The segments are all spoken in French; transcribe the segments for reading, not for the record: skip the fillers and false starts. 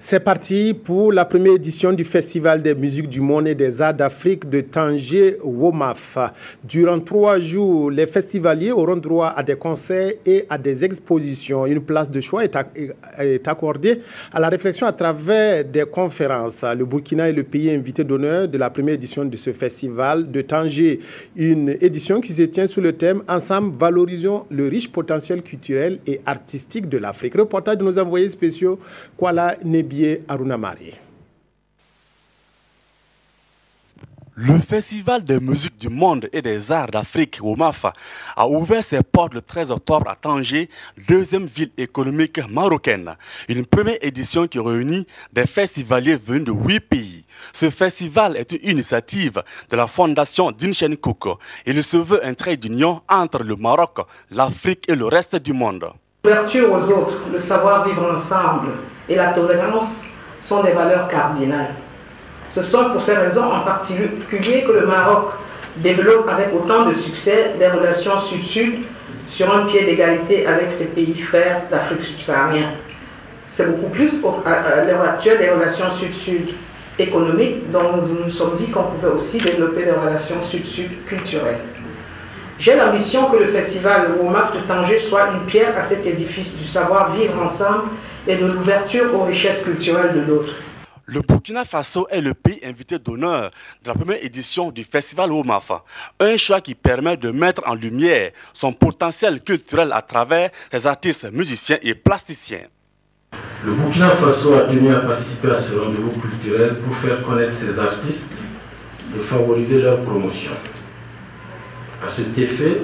C'est parti pour la première édition du Festival des musiques du monde et des arts d'Afrique de Tanger Womaf. Durant 3 jours, les festivaliers auront droit à des concerts et à des expositions. Une place de choix est accordée à la réflexion à travers des conférences. Le Burkina est le pays invité d'honneur de la première édition de ce festival de Tanger. Une édition qui se tient sous le thème « Ensemble, valorisons le riche potentiel culturel et artistique de l'Afrique ». Reportage de nos envoyés spéciaux, Kuala Nebi Arunamari. Le Festival des musiques du monde et des arts d'Afrique, WOMAF, a ouvert ses portes le 13 octobre à Tanger, deuxième ville économique marocaine. Une première édition qui réunit des festivaliers venus de 8 pays. Ce festival est une initiative de la fondation Dinchen Cook. Il se veut un trait d'union entre le Maroc, l'Afrique et le reste du monde. L'ouverture aux autres, le savoir vivre ensemble et la tolérance sont des valeurs cardinales. Ce sont pour ces raisons en particulier que le Maroc développe avec autant de succès des relations sud-sud sur un pied d'égalité avec ses pays frères d'Afrique subsaharienne. C'est beaucoup plus à l'heure actuelle des relations sud-sud économiques dont nous nous sommes dit qu'on pouvait aussi développer des relations sud-sud culturelles. J'ai l'ambition que le festival WOMAF de Tanger soit une pierre à cet édifice du savoir-vivre ensemble et de l'ouverture aux richesses culturelles de l'autre. Le Burkina Faso est le pays invité d'honneur de la première édition du festival WOMAF. Un choix qui permet de mettre en lumière son potentiel culturel à travers ses artistes, musiciens et plasticiens. Le Burkina Faso a tenu à participer à ce rendez-vous culturel pour faire connaître ses artistes et favoriser leur promotion. À cet effet,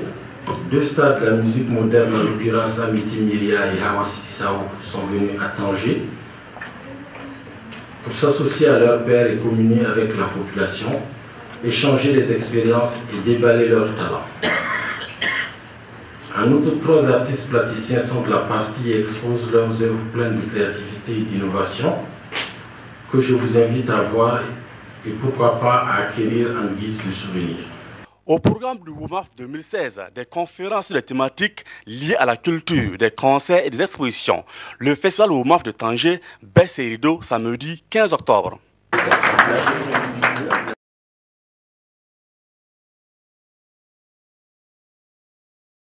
2 stars de la musique moderne, en l'occurrence Amity Miria et Hawa Sissao, sont venus à Tanger pour s'associer à leur père et communier avec la population, échanger des expériences et déballer leurs talents. En outre, 3 artistes plasticiens sont de la partie et exposent leurs œuvres pleines de créativité et d'innovation que je vous invite à voir et pourquoi pas à acquérir en guise de souvenir. Au programme du WOMAF 2016, des conférences sur les thématiques liées à la culture, des concerts et des expositions. Le festival WOMAF de Tanger baisse ses rideaux samedi 15 octobre.